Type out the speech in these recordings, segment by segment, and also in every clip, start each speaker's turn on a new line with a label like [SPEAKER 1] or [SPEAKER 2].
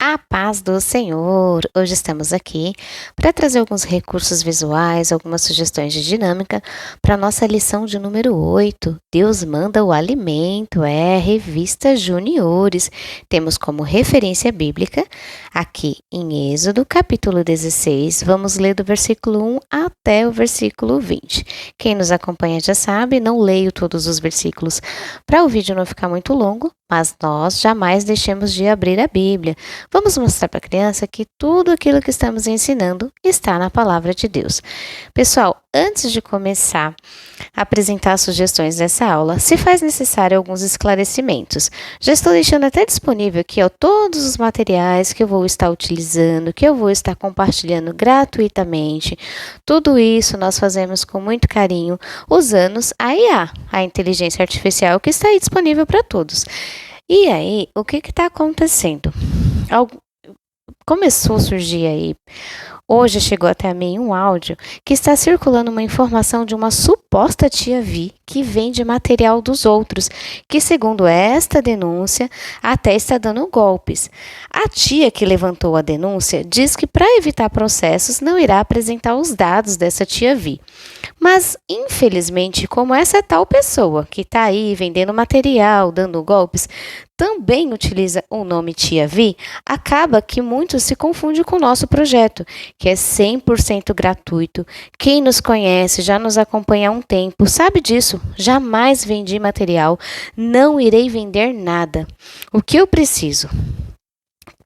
[SPEAKER 1] A paz do Senhor! Hoje estamos aqui para trazer alguns recursos visuais, algumas sugestões de dinâmica para a nossa lição de número 8. Deus manda o alimento, revista Juniores. Temos como referência bíblica aqui em Êxodo, capítulo 16. Vamos ler do versículo 1 até o versículo 20. Quem nos acompanha já sabe, não leio todos os versículos para o vídeo não ficar muito longo, mas nós jamais deixemos de abrir a Bíblia. Vamos mostrar para a criança que tudo aquilo que estamos ensinando está na palavra de Deus. Pessoal, antes de começar a apresentar as sugestões dessa aula, se faz necessário alguns esclarecimentos. Já estou deixando até disponível aqui todos os materiais que eu vou estar utilizando, que eu vou estar compartilhando gratuitamente. Tudo isso nós fazemos com muito carinho, usando a IA, a inteligência artificial, que está aí disponível para todos. E aí, o que está acontecendo? Começou a surgir aí, hoje chegou até mim um áudio que está circulando uma informação de uma suposta tia Vi que vende material dos outros, que segundo esta denúncia, até está dando golpes. A tia que levantou a denúncia diz que para evitar processos não irá apresentar os dados dessa tia Vi. Mas, infelizmente, como essa tal pessoa que está aí vendendo material, dando golpes, também utiliza o nome Tia Vi, acaba que muito se confunde com o nosso projeto, que é 100% gratuito. Quem nos conhece, já nos acompanha há um tempo, sabe disso. Jamais vendi material, não irei vender nada. O que eu preciso?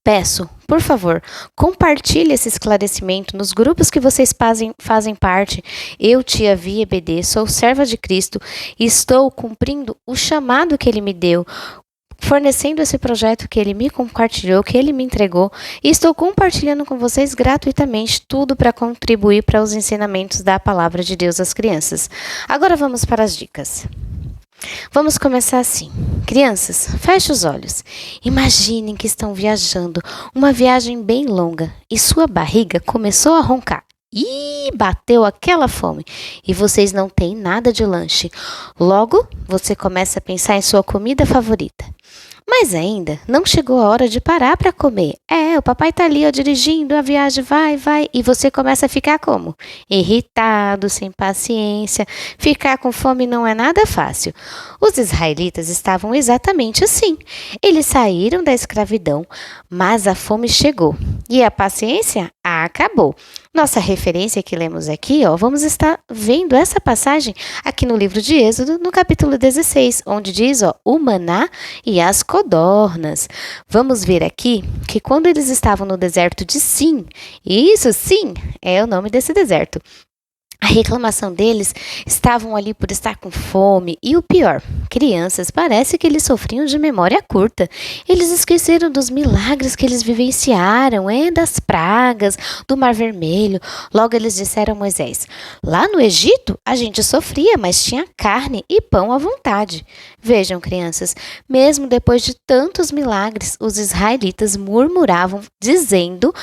[SPEAKER 1] Peço, por favor, compartilhe esse esclarecimento nos grupos que vocês fazem parte. Eu, Tia Vi EBD, sou serva de Cristo e estou cumprindo o chamado que Ele me deu, fornecendo esse projeto que Ele me compartilhou, que Ele me entregou, e estou compartilhando com vocês gratuitamente tudo para contribuir para os ensinamentos da Palavra de Deus às crianças. Agora vamos para as dicas. Vamos começar assim. Crianças, feche os olhos. Imaginem que estão viajando, uma viagem bem longa, e sua barriga começou a roncar. E bateu aquela fome, e vocês não têm nada de lanche. Logo, você começa a pensar em sua comida favorita. Mas ainda não chegou a hora de parar para comer. O papai tá ali, dirigindo, a viagem vai, e você começa a ficar como? Irritado, sem paciência. Ficar com fome não é nada fácil. Os israelitas estavam exatamente assim. Eles saíram da escravidão, mas a fome chegou. E a paciência acabou. Nossa referência que lemos aqui, vamos estar vendo essa passagem aqui no livro de Êxodo, no capítulo 16, onde diz, o maná e as codornas. Vamos ver aqui que quando eles estavam no deserto de Sim, isso sim é o nome desse deserto, a reclamação deles estavam ali por estar com fome e o pior, crianças, parece que eles sofriam de memória curta. Eles esqueceram dos milagres que eles vivenciaram, das pragas, do Mar Vermelho. Logo eles disseram a Moisés, lá no Egito a gente sofria, mas tinha carne e pão à vontade. Vejam, crianças, mesmo depois de tantos milagres, os israelitas murmuravam, dizendo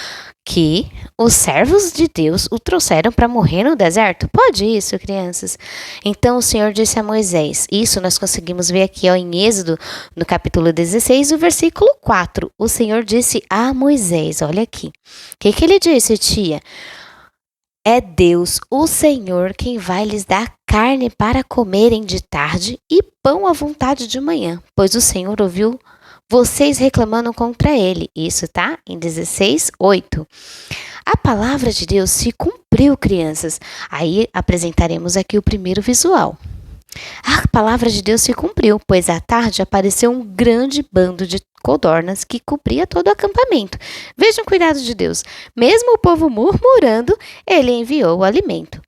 [SPEAKER 1] que os servos de Deus o trouxeram para morrer no deserto? Pode isso, crianças? Então o Senhor disse a Moisés, isso nós conseguimos ver aqui em Êxodo, no capítulo 16, o versículo 4. O Senhor disse a Moisés, olha aqui. O que ele disse, tia? É Deus, o Senhor, quem vai lhes dar carne para comerem de tarde e pão à vontade de manhã, pois o Senhor ouviu vocês reclamando contra ele. Isso tá em 16:8. A palavra de Deus se cumpriu, crianças. Aí apresentaremos aqui o primeiro visual. A palavra de Deus se cumpriu, pois à tarde apareceu um grande bando de codornas que cobria todo o acampamento. Vejam o cuidado de Deus. Mesmo o povo murmurando, ele enviou o alimento.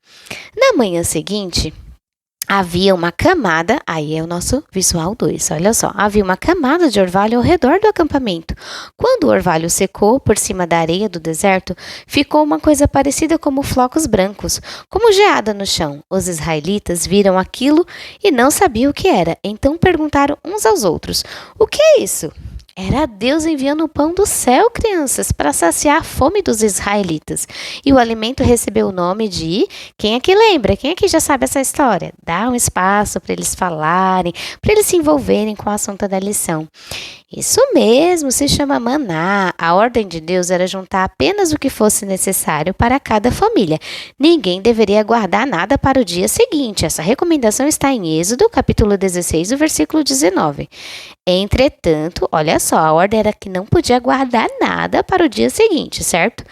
[SPEAKER 1] Na manhã seguinte, havia uma camada, aí é o nosso visual 2, olha só. Havia uma camada de orvalho ao redor do acampamento. Quando o orvalho secou por cima da areia do deserto, ficou uma coisa parecida como flocos brancos, como geada no chão. Os israelitas viram aquilo e não sabiam o que era. Então perguntaram uns aos outros, o que é isso? Era Deus enviando o pão do céu, crianças, para saciar a fome dos israelitas. E o alimento recebeu o nome de... Quem aqui lembra? Quem aqui já sabe essa história? Dá um espaço para eles falarem, para eles se envolverem com o assunto da lição. Isso mesmo, se chama maná. A ordem de Deus era juntar apenas o que fosse necessário para cada família. Ninguém deveria guardar nada para o dia seguinte. Essa recomendação está em Êxodo, capítulo 16, o versículo 19. Entretanto, olha só, a ordem era que não podia guardar nada para o dia seguinte, certo?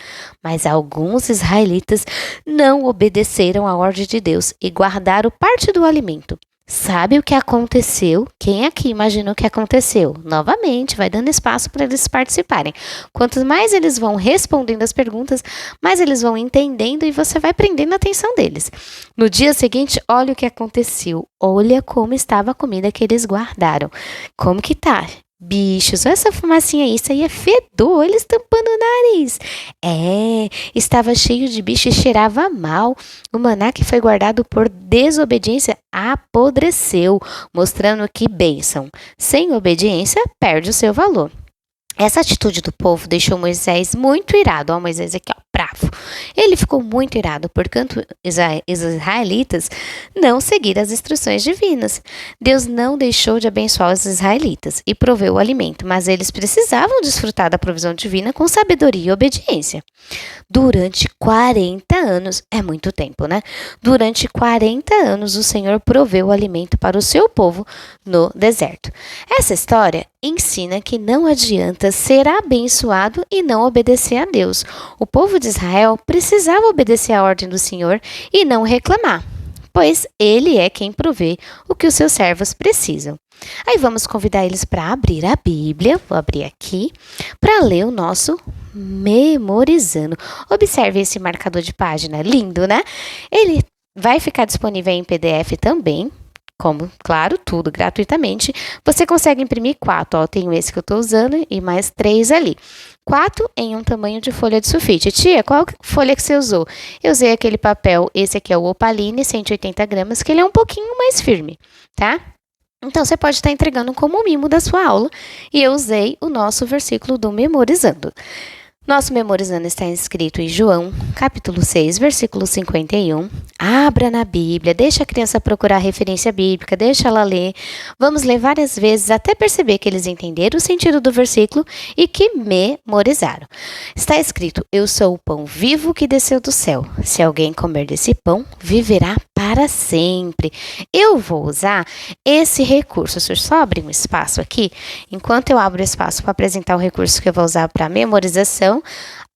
[SPEAKER 1] Mas alguns israelitas não obedeceram à ordem de Deus e guardaram parte do alimento. Sabe o que aconteceu? Quem aqui imagina o que aconteceu? Novamente, vai dando espaço para eles participarem. Quanto mais eles vão respondendo as perguntas, mais eles vão entendendo e você vai prendendo a atenção deles. No dia seguinte, olha o que aconteceu. Olha como estava a comida que eles guardaram. Como que tá? Bichos, olha essa fumacinha aí, isso aí é fedor, eles tampando o nariz. Estava cheio de bicho e cheirava mal. O maná que foi guardado por desobediência apodreceu, mostrando que bênção sem obediência perde o seu valor. Essa atitude do povo deixou Moisés muito irado. Ó, Moisés aqui, ó, bravo. Ele ficou muito irado, porquanto os israelitas não seguiram as instruções divinas. Deus não deixou de abençoar os israelitas e proveu o alimento, mas eles precisavam desfrutar da provisão divina com sabedoria e obediência. Durante 40 anos, é muito tempo, né? Durante 40 anos, o Senhor proveu o alimento para o seu povo no deserto. Essa história ensina que não adianta ser abençoado e não obedecer a Deus. O povo de Israel precisava obedecer à ordem do Senhor e não reclamar, pois Ele é quem provê o que os seus servos precisam. Aí vamos convidar eles para abrir a Bíblia, vou abrir aqui, para ler o nosso Memorizando. Observe esse marcador de página, lindo, né? Ele vai ficar disponível em PDF também. Como, claro, tudo gratuitamente. Você consegue imprimir 4, ó, tenho esse que eu estou usando e mais 3 ali. 4 em um tamanho de folha de sulfite. Tia, qual folha que você usou? Eu usei aquele papel, esse aqui é o Opaline, 180 gramas, que ele é um pouquinho mais firme, tá? Então, você pode estar entregando como mimo da sua aula e eu usei o nosso versículo do Memorizando. Nosso Memorizando está escrito em João, capítulo 6, versículo 51. Abra na Bíblia, deixa a criança procurar referência bíblica, deixa ela ler. Vamos ler várias vezes até perceber que eles entenderam o sentido do versículo e que memorizaram. Está escrito, eu sou o pão vivo que desceu do céu. Se alguém comer desse pão, viverá para sempre. Eu vou usar esse recurso. Se sobre um espaço aqui, enquanto eu abro espaço para apresentar o recurso que eu vou usar para memorização,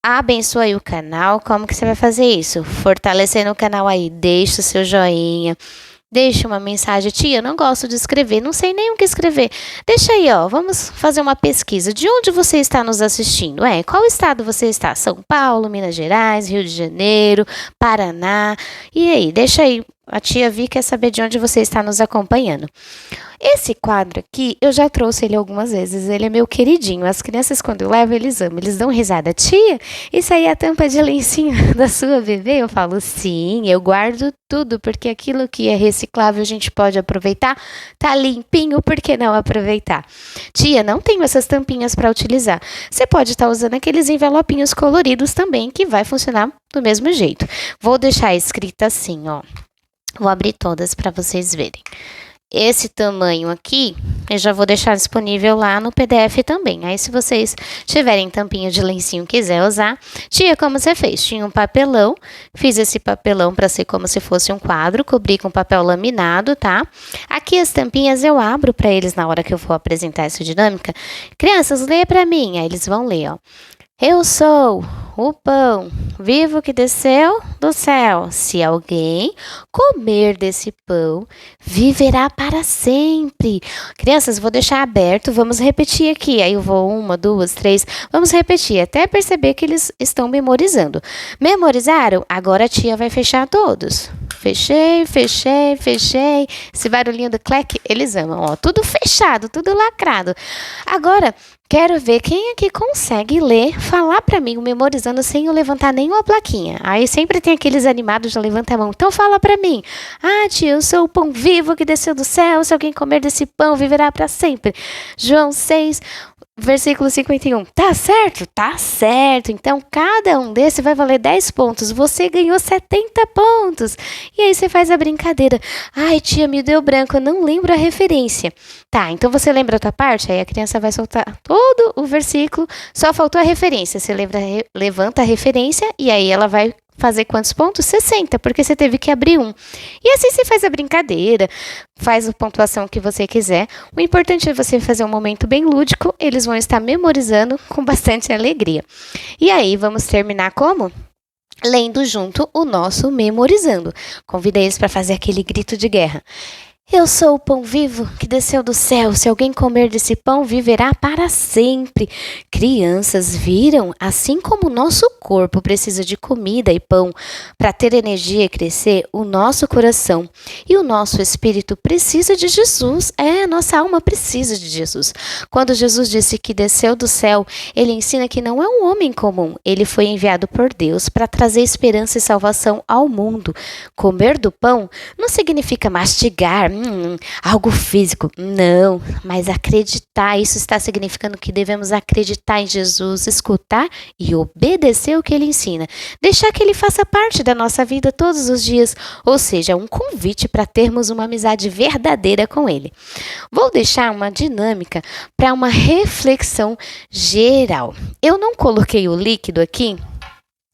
[SPEAKER 1] abençoe o canal. Como que você vai fazer isso? Fortalecendo o canal aí, deixa o seu joinha, deixa uma mensagem. Tia, eu não gosto de escrever, não sei nem o que escrever. Deixa aí, ó, vamos fazer uma pesquisa. De onde você está nos assistindo? Qual estado você está? São Paulo, Minas Gerais, Rio de Janeiro, Paraná? E aí, deixa aí. A tia Vi quer saber de onde você está nos acompanhando. Esse quadro aqui, eu já trouxe ele algumas vezes, ele é meu queridinho. As crianças, quando eu levo, eles amam, eles dão risada. Tia, isso aí é a tampa de lencinho da sua bebê? Eu falo, sim, eu guardo tudo, porque aquilo que é reciclável a gente pode aproveitar. Tá limpinho, por que não aproveitar? Tia, não tenho essas tampinhas para utilizar. Você pode estar usando aqueles envelopinhos coloridos também, que vai funcionar do mesmo jeito. Vou deixar escrito assim, ó. Vou abrir todas para vocês verem. Esse tamanho aqui, eu já vou deixar disponível lá no PDF também. Aí, se vocês tiverem tampinha de lencinho e quiser usar, tia, como você fez? Tinha um papelão, fiz esse papelão para ser como se fosse um quadro, cobri com papel laminado, tá? Aqui as tampinhas eu abro para eles na hora que eu for apresentar essa dinâmica. Crianças, lê para mim. Aí eles vão ler, ó. Eu sou o pão vivo que desceu do céu. Se alguém comer desse pão, viverá para sempre. Crianças, vou deixar aberto, vamos repetir aqui. Aí eu vou 1, 2, 3, vamos repetir até perceber que eles estão memorizando. Memorizaram? Agora a tia vai fechar todos. Fechei, fechei, fechei. Esse barulhinho do clack, eles amam, ó. Tudo fechado, tudo lacrado. Agora, quero ver quem aqui consegue ler, falar pra mim, memorizando sem eu levantar nenhuma plaquinha. Aí sempre tem aqueles animados, já levanta a mão. Então fala pra mim. Ah, tia, eu sou o pão vivo que desceu do céu. Se alguém comer desse pão, viverá pra sempre. João 6, Versículo 51. Tá certo? Tá certo. Então, cada um desses vai valer 10 pontos. Você ganhou 70 pontos. E aí você faz a brincadeira. Ai, tia, me deu branco. Eu não lembro a referência. Tá, então você lembra a outra parte? Aí a criança vai soltar todo o versículo. Só faltou a referência. Você levanta a referência e aí ela vai fazer quantos pontos? 60, porque você teve que abrir um. E assim você faz a brincadeira, faz a pontuação que você quiser. O importante é você fazer um momento bem lúdico, eles vão estar memorizando com bastante alegria. E aí, vamos terminar como? Lendo junto o nosso memorizando. Convidei eles para fazer aquele grito de guerra. Eu sou o pão vivo que desceu do céu. Se alguém comer desse pão, viverá para sempre. Crianças, viram? Assim como o nosso corpo precisa de comida e pão para ter energia e crescer, o nosso coração e o nosso espírito precisa de Jesus. A nossa alma precisa de Jesus. Quando Jesus disse que desceu do céu, ele ensina que não é um homem comum. Ele foi enviado por Deus para trazer esperança e salvação ao mundo. Comer do pão não significa mastigar, algo físico. Não, mas acreditar. Isso está significando que devemos acreditar em Jesus, escutar e obedecer o que ele ensina. Deixar que ele faça parte da nossa vida todos os dias. Ou seja, um convite para termos uma amizade verdadeira com ele. Vou deixar uma dinâmica para uma reflexão geral. Eu não coloquei o líquido aqui,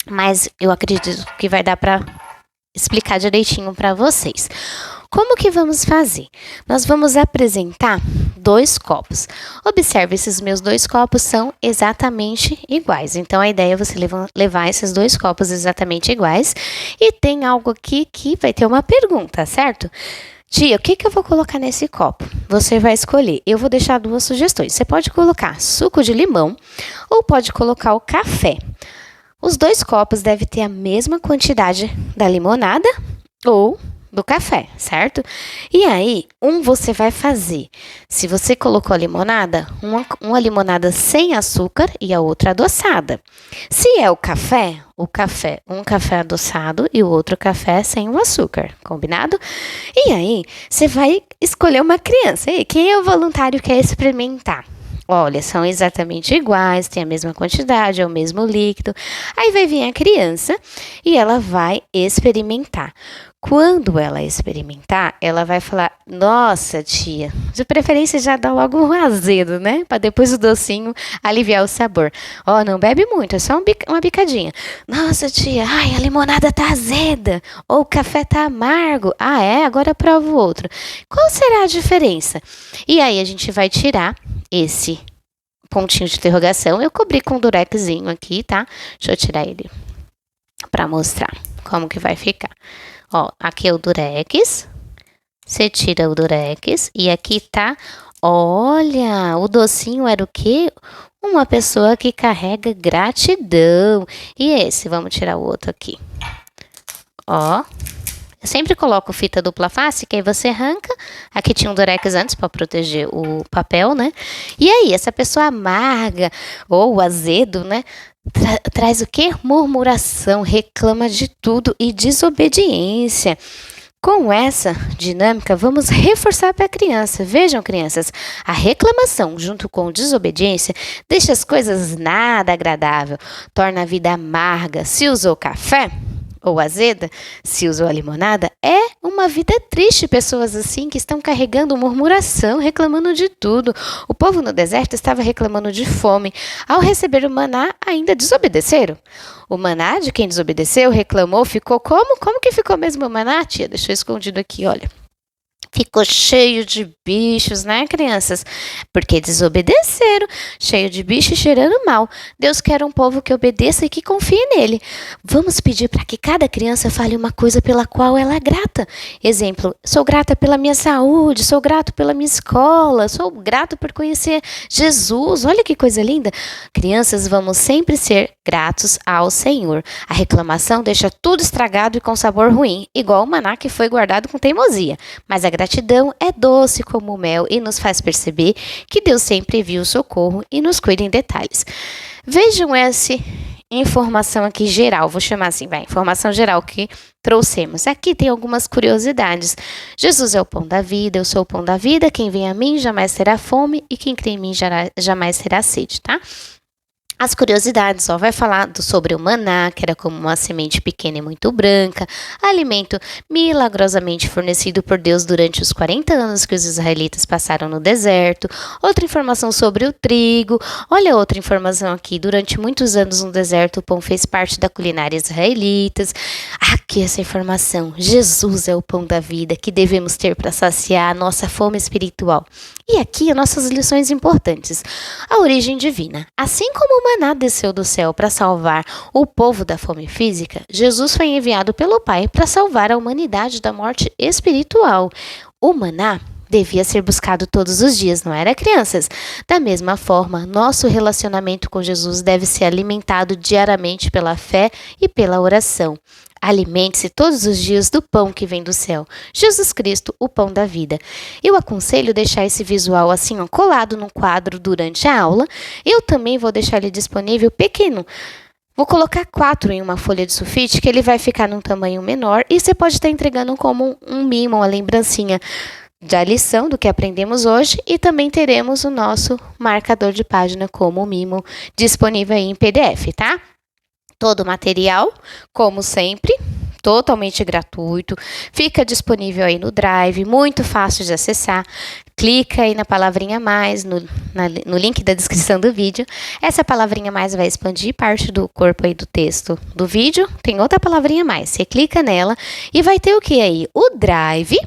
[SPEAKER 1] mas eu acredito que vai dar para explicar direitinho para vocês. Como que vamos fazer? Nós vamos apresentar 2 copos. Observe, esses meus 2 copos são exatamente iguais. Então, a ideia é você levar esses 2 copos exatamente iguais. E tem algo aqui que vai ter uma pergunta, certo? Tia, o que eu vou colocar nesse copo? Você vai escolher. Eu vou deixar 2 sugestões. Você pode colocar suco de limão ou pode colocar o café. Os 2 copos devem ter a mesma quantidade da limonada ou do café, certo? E aí, você vai fazer. Se você colocou a limonada, uma limonada sem açúcar e a outra adoçada. Se é o café, um café adoçado e o outro café sem o açúcar, combinado? E aí, você vai escolher uma criança. E quem é o voluntário que quer experimentar? Olha, são exatamente iguais, tem a mesma quantidade, é o mesmo líquido. Aí vai vir a criança e ela vai experimentar. Quando ela experimentar, ela vai falar, nossa, tia, de preferência já dá logo um azedo, né? Para depois o docinho aliviar o sabor. Não bebe muito, é só uma bicadinha. Nossa, tia, a limonada tá azeda. Ou o café tá amargo. Agora prova o outro. Qual será a diferença? E aí a gente vai tirar esse pontinho de interrogação. Eu cobri com um durexzinho aqui, tá? Deixa eu tirar ele para mostrar como que vai ficar. Aqui é o durex, você tira o durex e aqui tá, olha, o docinho era o quê? Uma pessoa que carrega gratidão. E esse, vamos tirar o outro aqui. Eu sempre coloco fita dupla face, que aí você arranca. Aqui tinha um durex antes para proteger o papel, né? E aí, essa pessoa amarga ou azedo, né? Traz o quê? Murmuração, reclama de tudo e desobediência. Com essa dinâmica, vamos reforçar para a criança. Vejam, crianças, a reclamação junto com desobediência deixa as coisas nada agradável, torna a vida amarga. Se usou café ou azeda, se usou a limonada, é uma vida triste. Pessoas assim que estão carregando murmuração, reclamando de tudo. O povo no deserto estava reclamando de fome. Ao receber o maná, ainda desobedeceram. O maná de quem desobedeceu, reclamou, ficou como? Como que ficou mesmo o maná, tia? Deixou escondido aqui, olha. Ficou cheio de bichos, né, crianças? Porque desobedeceram, cheio de bicho e cheirando mal. Deus quer um povo que obedeça e que confie nele. Vamos pedir para que cada criança fale uma coisa pela qual ela é grata. Exemplo, sou grata pela minha saúde, sou grato pela minha escola, sou grato por conhecer Jesus. Olha que coisa linda. Crianças, vamos sempre ser gratos ao Senhor. A reclamação deixa tudo estragado e com sabor ruim, igual o maná que foi guardado com teimosia. Mas a gratidão é doce como o mel e nos faz perceber que Deus sempre envia o socorro e nos cuida em detalhes. Vejam esse informação aqui geral, vou chamar assim, informação geral que trouxemos. Aqui tem algumas curiosidades. Jesus é o pão da vida, eu sou o pão da vida, quem vem a mim jamais terá fome e quem crê em mim jamais terá sede, tá? As curiosidades, vai falar sobre o maná, que era como uma semente pequena e muito branca, alimento milagrosamente fornecido por Deus durante os 40 anos que os israelitas passaram no deserto. Outra informação sobre o trigo. Olha outra informação aqui, durante muitos anos no deserto o pão fez parte da culinária israelita. Aqui essa informação, Jesus é o pão da vida que devemos ter para saciar a nossa fome espiritual. E aqui as nossas lições importantes. A origem divina. Assim como o maná desceu do céu para salvar o povo da fome física, Jesus foi enviado pelo Pai para salvar a humanidade da morte espiritual. O maná devia ser buscado todos os dias, não era, crianças? Da mesma forma, nosso relacionamento com Jesus deve ser alimentado diariamente pela fé e pela oração. Alimente-se todos os dias do pão que vem do céu, Jesus Cristo, o pão da vida. Eu aconselho deixar esse visual assim, colado no quadro durante a aula. Eu também vou deixar ele disponível pequeno. Vou colocar 4 em uma folha de sulfite, que ele vai ficar num tamanho menor e você pode estar entregando como um mimo, uma lembrancinha da lição do que aprendemos hoje, e também teremos o nosso marcador de página como mimo disponível aí em PDF, tá? Todo o material, como sempre, totalmente gratuito, fica disponível aí no Drive, muito fácil de acessar. Clica aí na palavrinha mais, no link da descrição do vídeo. Essa palavrinha mais vai expandir parte do corpo aí do texto do vídeo. Tem outra palavrinha mais, você clica nela e vai ter o que aí? O Drive,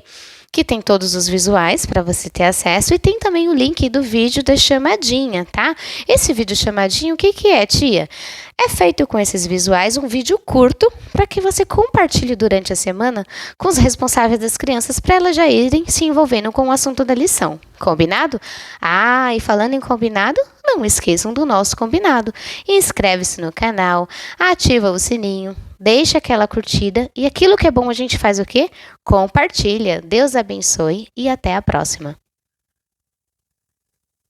[SPEAKER 1] que tem todos os visuais para você ter acesso, e tem também o link do vídeo da chamadinha, tá? Esse vídeo chamadinho, o que é, tia? É feito com esses visuais, um vídeo curto, para que você compartilhe durante a semana com os responsáveis das crianças, para elas já irem se envolvendo com o assunto da lição. Combinado? E falando em combinado, não esqueçam do nosso combinado. Inscreve-se no canal, ativa o sininho, deixa aquela curtida, e aquilo que é bom a gente faz o quê? Compartilha. Deus abençoe e até a próxima.